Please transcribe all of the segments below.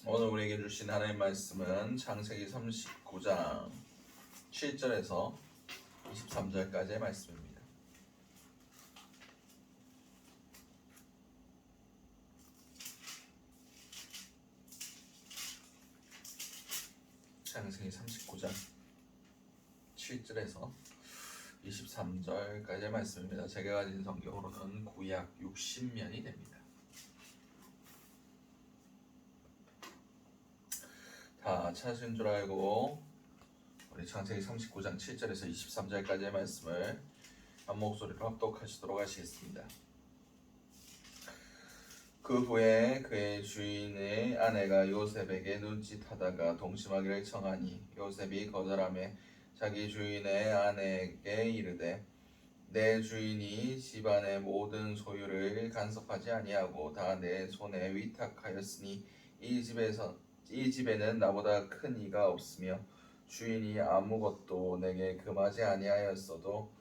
오늘 우리에게 주신 하나님의 말씀은 창세기 39장 7절에서 23절까지의 말씀입니다. 창세기 39장 7절에서 23절까지의 말씀입니다. 제가 가진 성경으로는 구약 60면이 됩니다. 다 찾으신 줄 알고 우리 창세기 39장 7절에서 23절까지의 말씀을 한 목소리로 합독하시도록 하시겠습니다. 그 후에 그의 주인의 아내가 요셉에게 눈짓하다가 동침하기를 청하니 요셉이 거절하며 자기 주인의 아내에게 이르되 내 주인이 집안의 모든 소유를 간섭하지 아니하고 다 내 손에 위탁하였으니 이 집에는 나보다 큰 이가 없으며 주인이 아무것도 내게 금하지 아니하였어도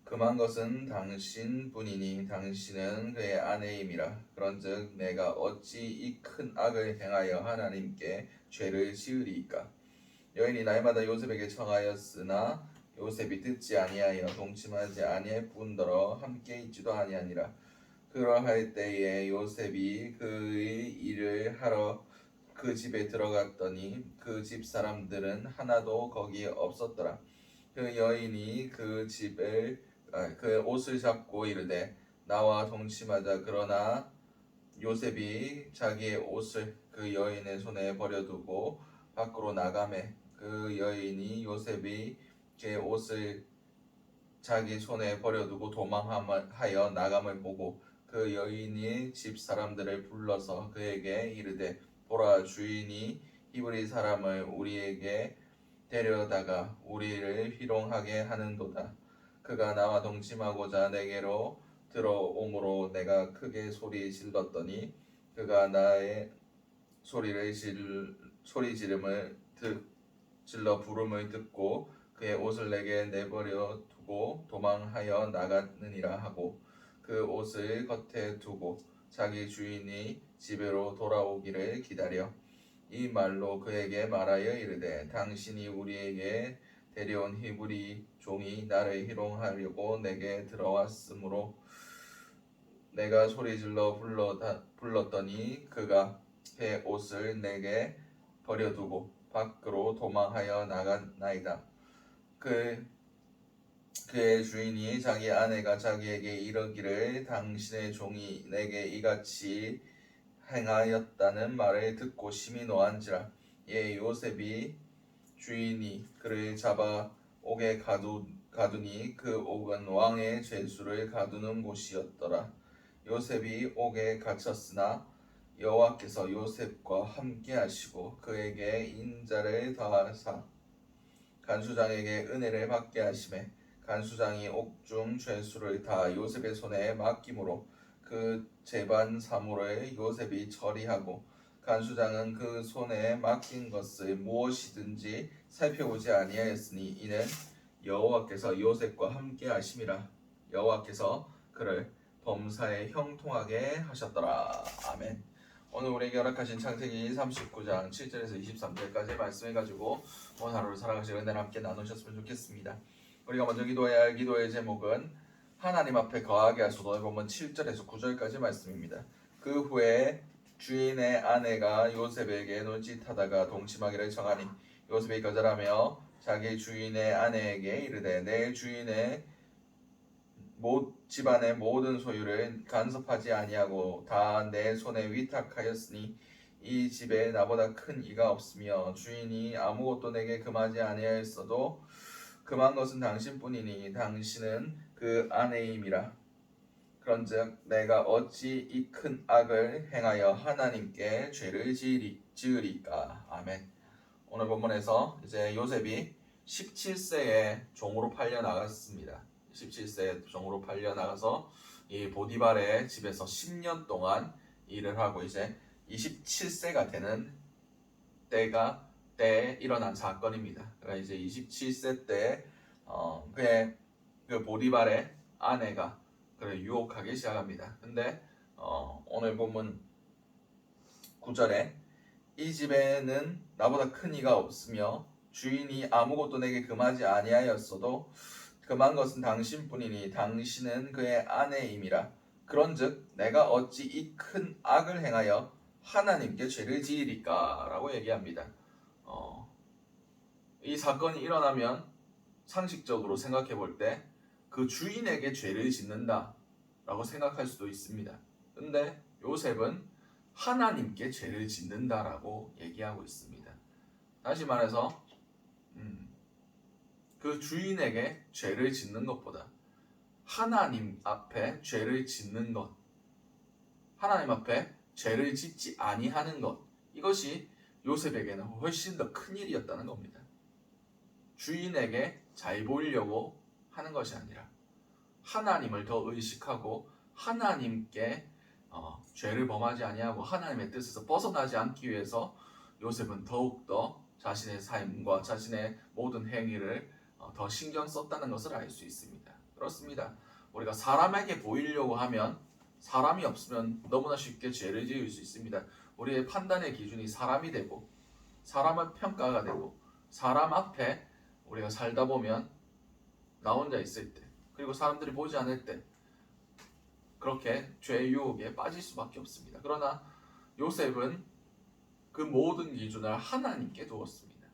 금한 것은 당신뿐이니 당신은 그의 아내임이라. 그런즉 내가 어찌 이 큰 악을 행하여 하나님께 죄를 지으리이까. 여인이 날마다 요셉에게 청하였으나 요셉이 듣지 아니하여 동침하지 아니할 뿐더러 함께 있지도 아니하니라. 그러할 때에 요셉이 그의 일을 하러 그 집에 들어갔더니 그 집 사람들은 하나도 거기 없었더라. 그 여인이 그 옷을 잡고 이르되 나와 동침하자. 그러나 요셉이 자기의 옷을 그 여인의 손에 버려두고 밖으로 나가매 그 여인이 요셉이 제 옷을 자기 손에 버려두고 도망하여 나감을 보고 그 여인이 집 사람들을 불러서 그에게 이르되 보라, 주인이 히브리 사람을 우리에게 데려다가 우리를 희롱하게 하는도다. 그가 나와 동침하고자 내게로 들어오므로 내가 크게 소리 질렀더니 그가 나의 소리 지름을 질러 부름을 듣고 그의 옷을 내게 내버려 두고 도망하여 나갔느니라 하고 그 옷을 겉에 두고 자기 주인이 집으로 돌아오기를 기다려 이 말로 그에게 말하여 이르되 당신이 우리에게 데려온 히브리 종이 나를 희롱하려고 내게 들어왔으므로 내가 소리질러 불렀더니 그가 그의 옷을 내게 버려두고 밖으로 도망하여 나갔나이다. 그의 주인이 자기 아내가 자기에게 이르기를 당신의 종이 내게 이같이 행하였다는 말을 듣고 심히 노한지라. 이에 요셉이 주인이 그를 잡아 옥에 가두니 그 옥은 왕의 죄수를 가두는 곳이었더라. 요셉이 옥에 갇혔으나 여호와께서 요셉과 함께 하시고 그에게 인자를 더하사 간수장에게 은혜를 받게 하시매 간수장이 옥중 죄수를 다 요셉의 손에 맡김으로 그 재반 사물을 요셉이 처리하고 간수장은 그 손에 맡긴 것을 무엇이든지 살펴보지 아니하였으니 이는 여호와께서 요셉과 함께 하심이라. 여호와께서 그를 범사에 형통하게 하셨더라. 아멘. 오늘 우리에게 허락하신 창세기 39장 7절에서 23절까지 말씀해가지고 오늘 하루를 살아가실 은혜를 함께 나누셨으면 좋겠습니다. 우리가 먼저 기도해야 할 기도의 제목은 하나님 앞에 거하게 하소서. 오늘 보면 7절에서 9절까지 말씀입니다. 그 후에 주인의 아내가 요셉에게 눈짓하다가 동침하기를 청하니 요셉이 거절하며 자기 주인의 아내에게 이르되 내 주인의 집안의 모든 소유를 간섭하지 아니하고 다 내 손에 위탁하였으니 이 집에 나보다 큰 이가 없으며 주인이 아무것도 내게 금하지 아니하였어도 금한 것은 당신뿐이니 당신은 그 아내임이라. 그런즉 내가 어찌 이 큰 악을 행하여 하나님께 죄를 지으리까. 아멘. 오늘 본문에서 이제 요셉이 17세에 종으로 팔려 나갔습니다. 17세에 종으로 팔려 나가서 이 보디발의 집에서 10년 동안 일을 하고 이제 27세가 되는 때에 일어난 사건입니다. 그러니까 이제 27세 때 그의 그 보디발의 아내가 그를 유혹하기 시작합니다. 근데 오늘 본문 9절에 이 집에는 나보다 큰 이가 없으며 주인이 아무것도 내게 금하지 아니하였어도 금한 것은 당신뿐이니 당신은 그의 아내임이라. 그런즉 내가 어찌 이 큰 악을 행하여 하나님께 죄를 지으리까? 라고 얘기합니다. 이 사건이 일어나면 상식적으로 생각해 볼 때 그 주인에게 죄를 짓는다 라고 생각할 수도 있습니다. 근데 요셉은 하나님께 죄를 짓는다라고 얘기하고 있습니다. 다시 말해서 그 주인에게 죄를 짓는 것보다 하나님 앞에 죄를 짓는 것, 하나님 앞에 죄를 짓지 아니하는 것, 이것이 요셉에게는 훨씬 더 큰 일이었다는 겁니다. 주인에게 잘 보이려고 하는 것이 아니라 하나님을 더 의식하고 하나님께 죄를 범하지 아니하고 하나님의 뜻에서 벗어나지 않기 위해서 요셉은 더욱더 자신의 삶과 자신의 모든 행위를 더 신경 썼다는 것을 알 수 있습니다. 그렇습니다. 우리가 사람에게 보이려고 하면 사람이 없으면 너무나 쉽게 죄를 지을 수 있습니다. 우리의 판단의 기준이 사람이 되고 사람의 평가가 되고 사람 앞에 우리가 살다 보면 나 혼자 있을 때 그리고 사람들이 보지 않을 때 그렇게 죄의 유혹에 빠질 수밖에 없습니다. 그러나 요셉은 그 모든 기준을 하나님께 두었습니다.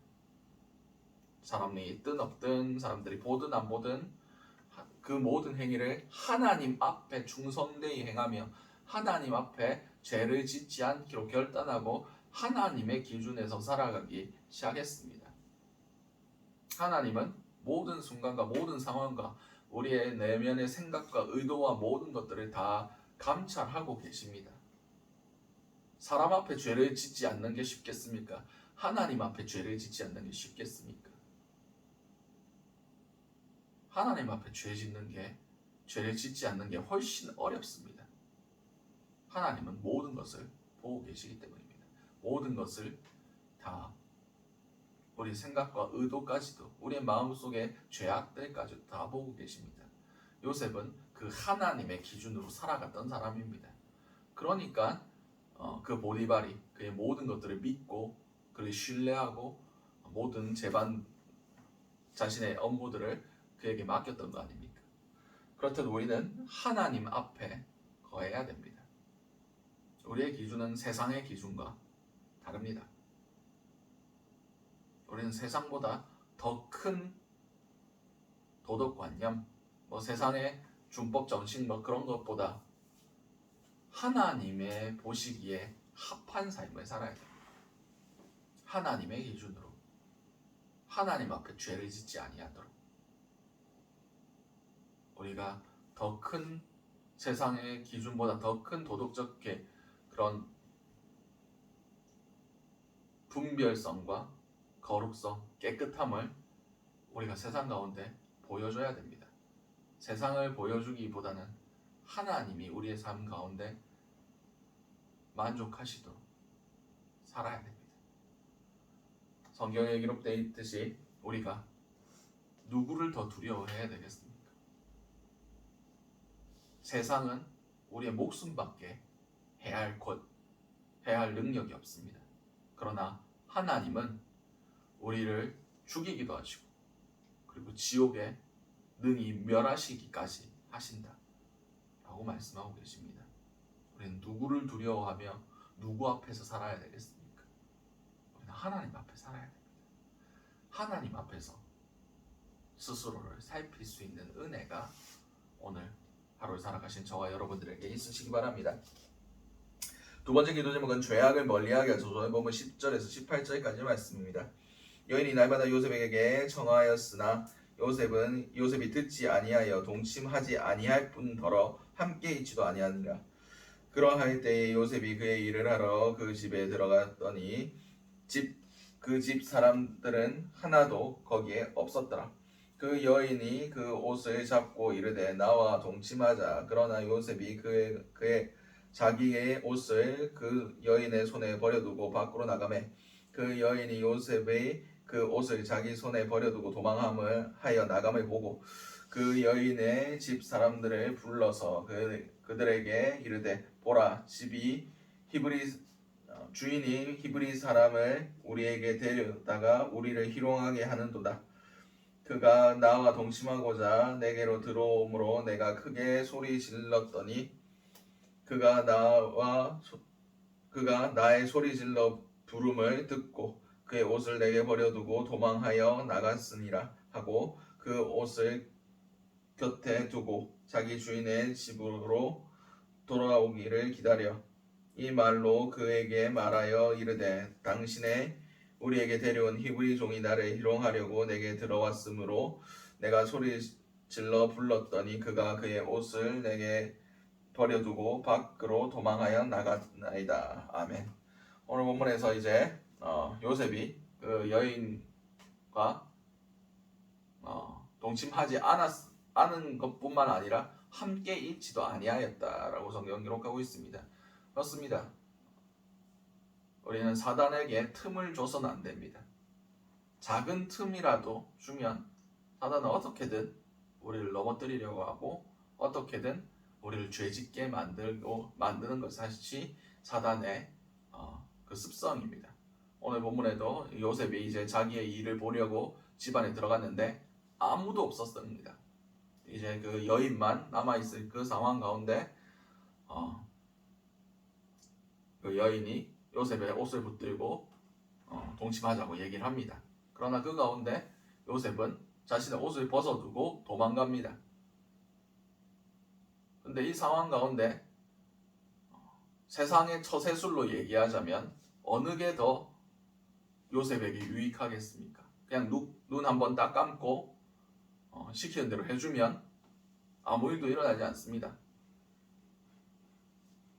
사람이 있든 없든 사람들이 보든 안 보든 그 모든 행위를 하나님 앞에 충성되이 행하며 하나님 앞에 죄를 짓지 않기로 결단하고 하나님의 기준에서 살아가기 시작했습니다. 하나님은 모든 순간과 모든 상황과 우리의 내면의 생각과 의도와 모든 것들을 다 감찰하고 계십니다. 사람 앞에 죄를 짓지 않는 게 쉽겠습니까? 하나님 앞에 죄를 짓지 않는 게 쉽겠습니까? 하나님 앞에 죄 짓는 게, 죄를 짓지 않는 게 훨씬 어렵습니다. 하나님은 모든 것을 보고 계시기 때문입니다. 모든 것을 다 우리 생각과 의도까지도 우리의 마음속의 죄악들까지도 다 보고 계십니다. 요셉은 그 하나님의 기준으로 살아갔던 사람입니다. 그러니까 그 보디발이 그의 모든 것들을 믿고 그를 신뢰하고 모든 재반 자신의 업무들을 그에게 맡겼던 거 아닙니까? 그렇듯 우리는 하나님 앞에 거해야 됩니다. 우리의 기준은 세상의 기준과 다릅니다. 우리는 세상보다 더 큰 도덕관념, 세상의 준법 정신 그런 것보다 하나님의 보시기에 합한 삶을 살아야 됩니다. 하나님의 기준으로 하나님 앞에 죄를 짓지 아니하도록 우리가 더 큰 세상의 기준보다 더 큰 도덕적 그런 분별성과 거룩성, 깨끗함을 우리가 세상 가운데 보여줘야 됩니다. 세상을 보여주기보다는 하나님이 우리의 삶 가운데 만족하시도록 살아야 됩니다. 성경에 기록되어 있듯이 우리가 누구를 더 두려워해야 되겠습니까? 세상은 우리의 목숨밖에 해야 할 능력이 없습니다. 그러나 하나님은 우리를 죽이기도 하시고 그리고 지옥에 능히 멸하시기까지 하신다 라고 말씀하고 계십니다. 우리는 누구를 두려워하며 누구 앞에서 살아야 되겠습니까? 우리는 하나님 앞에 살아야 됩니다. 하나님 앞에서 스스로를 살필 수 있는 은혜가 오늘 하루를 살아가신 저와 여러분들에게 있으시기 바랍니다. 두 번째 기도 제목은 죄악을 멀리하게 하소서. 조선의 본문 10절에서 18절까지 말씀입니다. 여인이 날마다 요셉에게 청하였으나 요셉이 듣지 아니하여 동침하지 아니할 뿐더러 함께 있지도 아니하니라. 그러할 때에 요셉이 그의 일을 하러 그 집에 들어갔더니 그 집 사람들은 하나도 거기에 없었더라. 그 여인이 그 옷을 잡고 이르되 나와 동침하자. 그러나 요셉이 그의 자기의 옷을 그 여인의 손에 버려두고 밖으로 나가매 그 여인이 요셉의 그 옷을 자기 손에 버려두고 도망함을 하여 나감을 보고 그 여인의 집 사람들을 불러서 그들에게 이르되 보라 집이 주인이 히브리 사람을 우리에게 데려다가 우리를 희롱하게 하는도다. 그가 나와 동침하고자 내게로 들어오므로 내가 크게 소리 질렀더니 그가 나의 소리 질러 부름을 듣고 그의 옷을 내게 버려두고 도망하여 나갔으니라 하고 그 옷을 곁에 두고 자기 주인의 집으로 돌아오기를 기다려 이 말로 그에게 말하여 이르되 당신의 우리에게 데려온 히브리 종이 나를 희롱하려고 내게 들어왔으므로 내가 소리 질러 불렀더니 그가 그의 옷을 내게 버려두고 밖으로 도망하여 나갔나이다. 아멘. 오늘 본문에서 이제 요셉이 그 여인과 동침하지 않은 것뿐만 아니라 함께 있지도 아니하였다라고 성경 기록하고 있습니다. 그렇습니다. 우리는 사단에게 틈을 줘서는 안 됩니다. 작은 틈이라도 주면 사단은 어떻게든 우리를 넘어뜨리려고 하고 어떻게든 우리를 죄짓게 만드는 것이 사단의 그 습성입니다. 오늘 본문에도 요셉이 이제 자기의 일을 보려고 집안에 들어갔는데 아무도 없었습니다. 이제 그 여인만 남아있을 그 상황 가운데 그 여인이 요셉의 옷을 붙들고 동침하자고 얘기를 합니다. 그러나 그 가운데 요셉은 자신의 옷을 벗어두고 도망갑니다. 근데 이 상황 가운데 세상의 처세술로 얘기하자면 어느 게 더 요셉에게 유익하겠습니까? 그냥 눈 한 번 딱 감고 시키는 대로 해주면 아무 일도 일어나지 않습니다.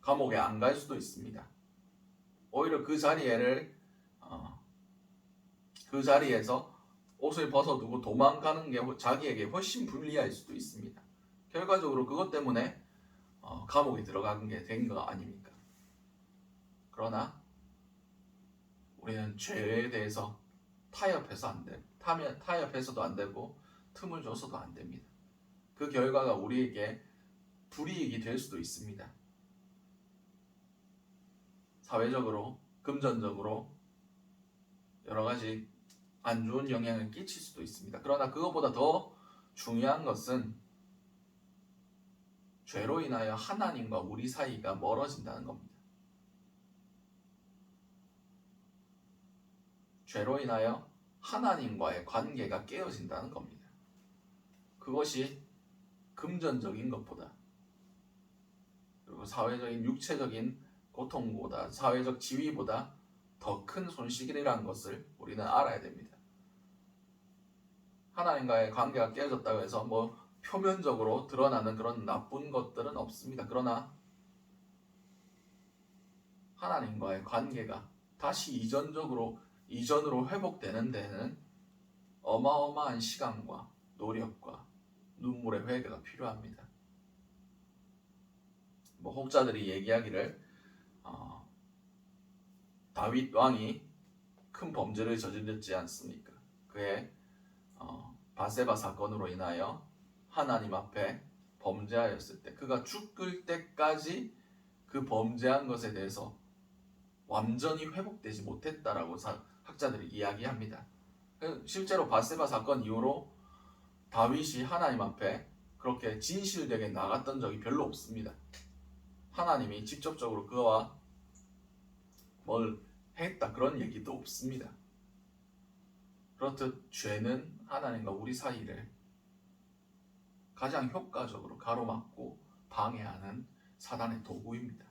감옥에 안 갈 수도 있습니다. 오히려 그 자리에서 옷을 벗어두고 도망가는 게 자기에게 훨씬 불리할 수도 있습니다. 결과적으로 그것 때문에 감옥에 들어가는 게 된 거 아닙니까? 그러나 우리는 죄에 대해서 타협해서도 안 되고 틈을 줘서도 안 됩니다. 그 결과가 우리에게 불이익이 될 수도 있습니다. 사회적으로, 금전적으로 여러 가지 안 좋은 영향을 끼칠 수도 있습니다. 그러나 그것보다 더 중요한 것은 죄로 인하여 하나님과 우리 사이가 멀어진다는 겁니다. 죄로 인하여 하나님과의 관계가 깨어진다는 겁니다. 그것이 금전적인 것보다 그리고 사회적인 육체적인 고통보다 사회적 지위보다 더 큰 손실이라는 것을 우리는 알아야 됩니다. 하나님과의 관계가 깨어졌다고 해서 표면적으로 드러나는 그런 나쁜 것들은 없습니다. 그러나 하나님과의 관계가 다시 이전으로 회복되는 데는 어마어마한 시간과 노력과 눈물의 회개가 필요합니다. 혹자들이 얘기하기를 다윗 왕이 큰 범죄를 저질렀지 않습니까? 그의 바세바 사건으로 인하여 하나님 앞에 범죄하였을 때 그가 죽을 때까지 그 범죄한 것에 대해서 완전히 회복되지 못했다라고 학자들이 이야기합니다. 실제로 바세바 사건 이후로 다윗이 하나님 앞에 그렇게 진실되게 나갔던 적이 별로 없습니다. 하나님이 직접적으로 그와 뭘 했다 그런 얘기도 없습니다. 그렇듯 죄는 하나님과 우리 사이를 가장 효과적으로 가로막고 방해하는 사단의 도구입니다.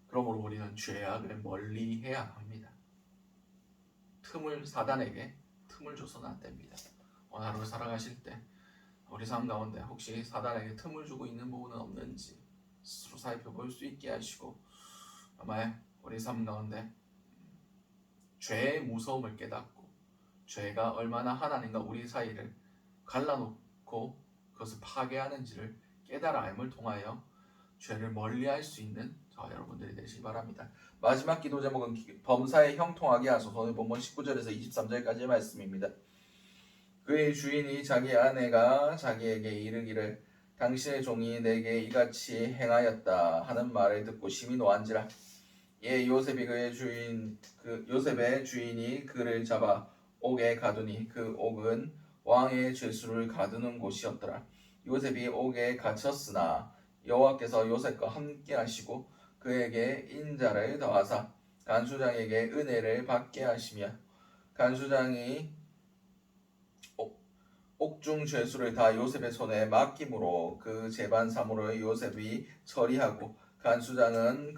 그러므로 우리는 죄악을 멀리해야 합니다. 사단에게 틈을 줘서는 안 됩니다. 오늘 하루 살아가실 때 우리 삶 가운데 혹시 사단에게 틈을 주고 있는 부분은 없는지 스스로 살펴볼 수 있게 하시고 정말 우리 삶 가운데 죄의 무서움을 깨닫고 죄가 얼마나 하나님과 우리 사이를 갈라놓고 그것을 파괴하는지를 깨달아 알을 통하여 죄를 멀리할 수 있는 저와 여러분들이 되시기 바랍니다. 마지막 기도 제목은 범사에 형통하게 하소서. 오늘 본문 19절에서 23절까지의 말씀입니다. 그의 주인이 자기 아내가 자기에게 이르기를 당신의 종이 내게 이같이 행하였다 하는 말을 듣고 심히 노한지라. 요셉이 요셉의 주인이 그를 잡아 옥에 가두니 그 옥은 왕의 죄수를 가두는 곳이었더라. 요셉이 옥에 갇혔으나 여호와께서 요셉과 함께 하시고 그에게 인자를 더하사 간수장에게 은혜를 받게 하시며 간수장이 옥중 죄수를 다 요셉의 손에 맡김으로 그 재반 사물을 요셉이 처리하고 간수장은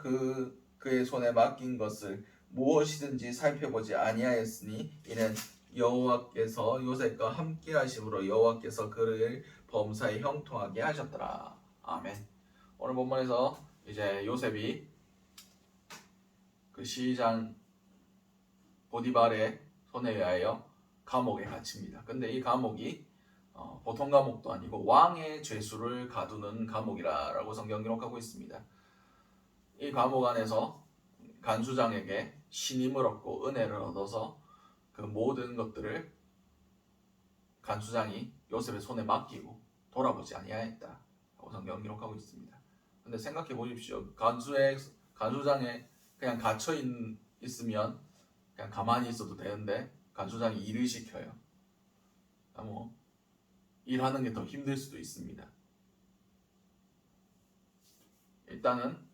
그의 손에 맡긴 것을 무엇이든지 살펴보지 아니하였으니 이는 여호와께서 요셉과 함께 하심으로 여호와께서 그를 범사에 형통하게 하셨더라. 아멘. 오늘 본문에서 이제 요셉이 그 시장 보디발의 손에 의하여 감옥에 갇힙니다. 근데 이 감옥이 보통 감옥도 아니고 왕의 죄수를 가두는 감옥이라고 성경 기록하고 있습니다. 이 감옥 안에서 간수장에게 신임을 얻고 은혜를 얻어서 그 모든 것들을 간수장이 요셉의 손에 맡기고 돌아보지 아니하였다라고 성경 기록하고 있습니다. 근데 생각해 보십시오. 간수장에 그냥 갇혀 있으면 그냥 가만히 있어도 되는데 간수장이 일을 시켜요. 뭐 일하는 게 더 힘들 수도 있습니다. 일단은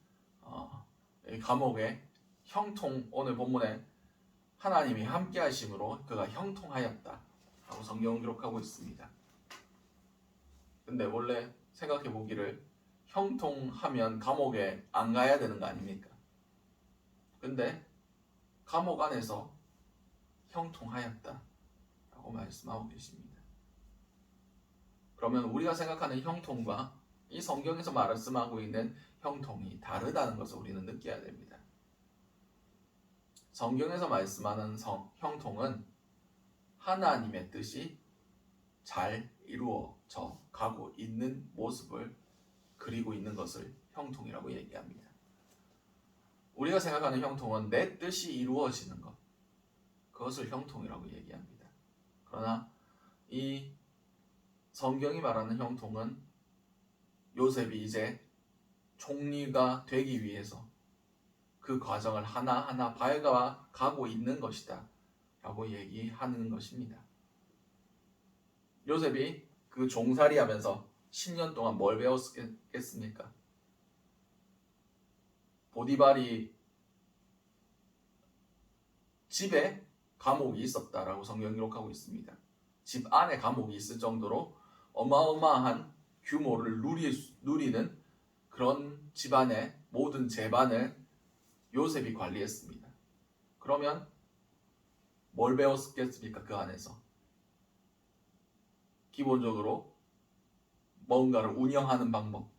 이 감옥의 형통, 오늘 본문에 하나님이 함께 하심으로 그가 형통하였다 라고 성경은 기록하고 있습니다. 근데 원래 생각해 보기를 형통하면 감옥에 안 가야 되는 거 아닙니까? 근데 감옥 안에서 형통하였다 라고 말씀하고 계십니다. 그러면 우리가 생각하는 형통과 이 성경에서 말씀하고 있는 형통이 다르다는 것을 우리는 느껴야 됩니다. 성경에서 말씀하는 형통은 하나님의 뜻이 잘 이루어져 가고 있는 모습을 그리고 있는 것을 형통이라고 얘기합니다. 우리가 생각하는 형통은 내 뜻이 이루어지는 것, 그것을 형통이라고 얘기합니다. 그러나 이 성경이 말하는 형통은 요셉이 이제 총리가 되기 위해서 그 과정을 하나하나 밟아가고 있는 것이다 라고 얘기하는 것입니다. 요셉이 그 종살이 하면서 10년 동안 뭘 배웠겠습니까? 보디발이 집에 감옥이 있었다라고 성경 기록하고 있습니다. 집 안에 감옥이 있을 정도로 어마어마한 규모를 누리는 그런 집안의 모든 재반을 요셉이 관리했습니다. 그러면 뭘 배웠겠습니까? 그 안에서 기본적으로 뭔가를 운영하는 방법,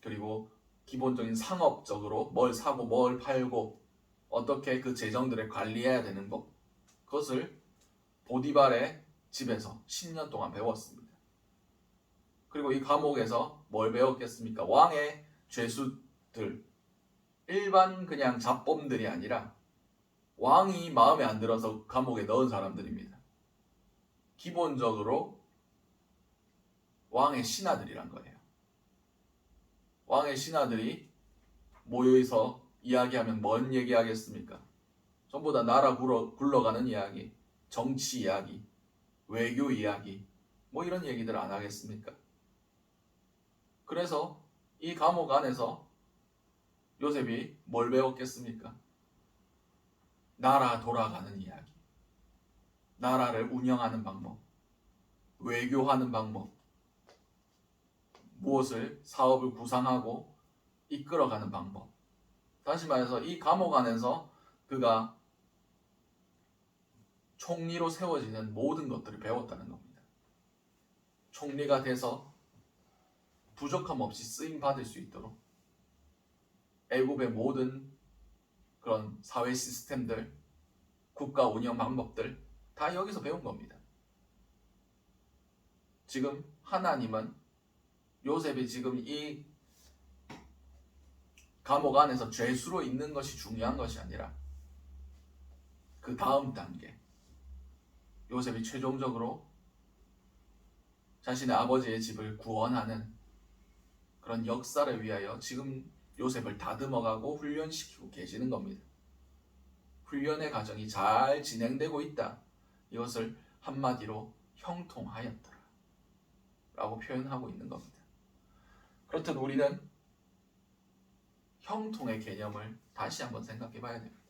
그리고 기본적인 상업적으로 뭘 사고 뭘 팔고 어떻게 그 재정들을 관리해야 되는 것, 그것을 보디발의 집에서 10년 동안 배웠습니다. 그리고 이 감옥에서 뭘 배웠겠습니까? 왕의 죄수들, 일반 그냥 잡범들이 아니라 왕이 마음에 안 들어서 감옥에 넣은 사람들입니다. 기본적으로 왕의 신하들이란 거예요. 왕의 신하들이 모여서 이야기하면 뭔 얘기하겠습니까? 전부 다 나라 굴러가는 이야기, 정치 이야기, 외교 이야기, 뭐 이런 얘기들 안 하겠습니까? 그래서 이 감옥 안에서 요셉이 뭘 배웠겠습니까? 나라 돌아가는 이야기, 나라를 운영하는 방법, 외교하는 방법, 무엇을 사업을 구상하고 이끌어가는 방법. 다시 말해서 이 감옥 안에서 그가 총리로 세워지는 모든 것들을 배웠다는 겁니다. 총리가 돼서 부족함 없이 쓰임 받을 수 있도록 애굽의 모든 그런 사회 시스템들, 국가 운영 방법들 다 여기서 배운 겁니다. 지금 하나님은 요셉이 지금 이 감옥 안에서 죄수로 있는 것이 중요한 것이 아니라 그 다음 단계, 요셉이 최종적으로 자신의 아버지의 집을 구원하는 그런 역사를 위하여 지금 요셉을 다듬어가고 훈련시키고 계시는 겁니다. 훈련의 과정이 잘 진행되고 있다. 이것을 한마디로 형통하였더라 라고 표현하고 있는 겁니다. 그렇듯 우리는 형통의 개념을 다시 한번 생각해 봐야 됩니다.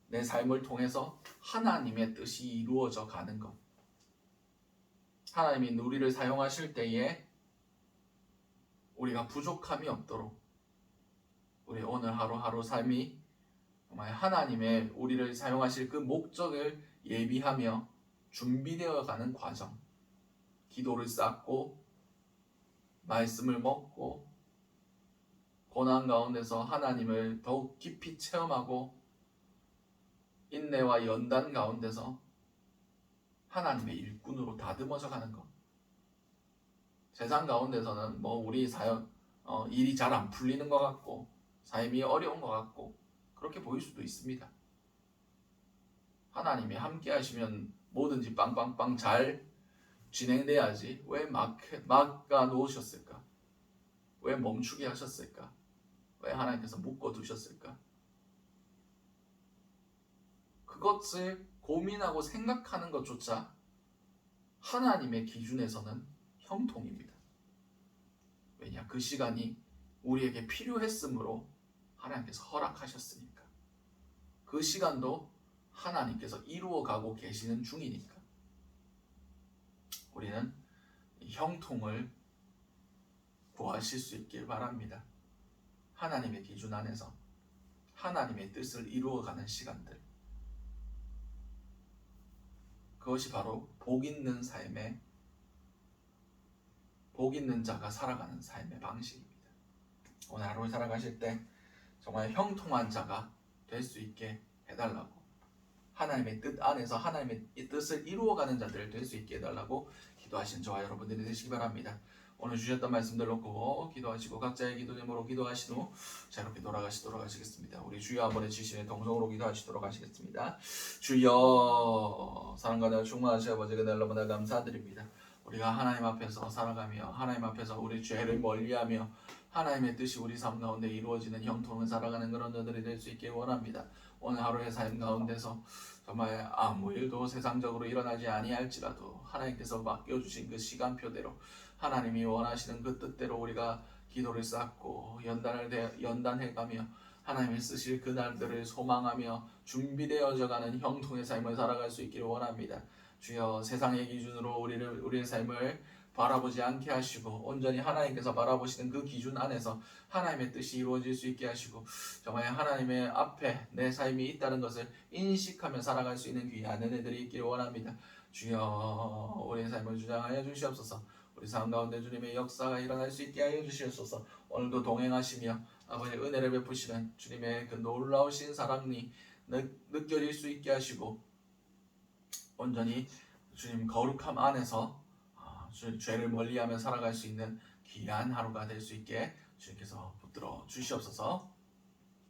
내 삶을 통해서 하나님의 뜻이 이루어져 가는 것. 하나님이 우리를 사용하실 때에 우리가 부족함이 없도록 우리 오늘 하루하루 삶이 정말 하나님의 우리를 사용하실 그 목적을 예비하며 준비되어 가는 과정. 기도를 쌓고 말씀을 먹고 고난 가운데서 하나님을 더욱 깊이 체험하고 인내와 연단 가운데서 하나님의 일꾼으로 다듬어져 가는 것. 세상 가운데서는 우리 일이 잘 안 풀리는 것 같고 삶이 어려운 것 같고 그렇게 보일 수도 있습니다. 하나님이 함께 하시면 뭐든지 빵빵빵 잘 진행돼야지 왜 막아 놓으셨을까? 왜 멈추게 하셨을까? 왜 하나님께서 묶어 두셨을까? 그것을 고민하고 생각하는 것조차 하나님의 기준에서는 형통입니다. 왜냐? 그 시간이 우리에게 필요했으므로 하나님께서 허락하셨으니까. 그 시간도 하나님께서 이루어가고 계시는 중이니까. 우리는 형통을 구하실 수 있길 바랍니다. 하나님의 기준 안에서 하나님의 뜻을 이루어가는 시간들. 그것이 바로 복 있는 자가 살아가는 삶의 방식입니다. 오늘 하루 살아가실 때 정말 형통한 자가 될 수 있게 해달라고, 하나님의 뜻 안에서 하나님의 뜻을 이루어가는 자들 될 수 있게 해달라고 기도하신 저와 여러분들이 되시기 바랍니다. 오늘 주셨던 말씀들 놓고 기도하시고 각자의 기도 제목으로 기도하신 후 자유롭게 돌아가시도록 하시겠습니다. 우리 주여 한번 해주시는 동성으로 기도하시도록 하시겠습니다. 주여, 사랑과 충만하신 아버지 그날 너무나 감사드립니다. 우리가 하나님 앞에서 살아가며 하나님 앞에서 우리 죄를 멀리하며 하나님의 뜻이 우리 삶 가운데 이루어지는 형통을 살아가는 그런 자들이 될 수 있게 원합니다. 오늘 하루의 삶 가운데서 정말 아무 일도 세상적으로 일어나지 아니할지라도 하나님께서 맡겨주신 그 시간표대로 하나님이 원하시는 그 뜻대로 우리가 기도를 쌓고 연단해가며 하나님이 쓰실 그날들을 소망하며 준비되어져 가는 형통의 삶을 살아갈 수 있기를 원합니다. 주여, 세상의 기준으로 우리의 삶을 바라보지 않게 하시고 온전히 하나님께서 바라보시는 그 기준 안에서 하나님의 뜻이 이루어질 수 있게 하시고 정말 하나님의 앞에 내 삶이 있다는 것을 인식하며 살아갈 수 있는 귀한 은혜들이 있기를 원합니다. 주여, 우리의 삶을 주장하여 주시옵소서. 우리 삶 가운데 주님의 역사가 일어날 수 있게 하여 주시옵소서. 오늘도 동행하시며 아버지 은혜를 베푸시는 주님의 그 놀라우신 사랑이 느껴질 수 있게 하시고 온전히 주님 거룩함 안에서 죄를 멀리하며 살아갈 수 있는 귀한 하루가 될 수 있게 주님께서 붙들어 주시옵소서.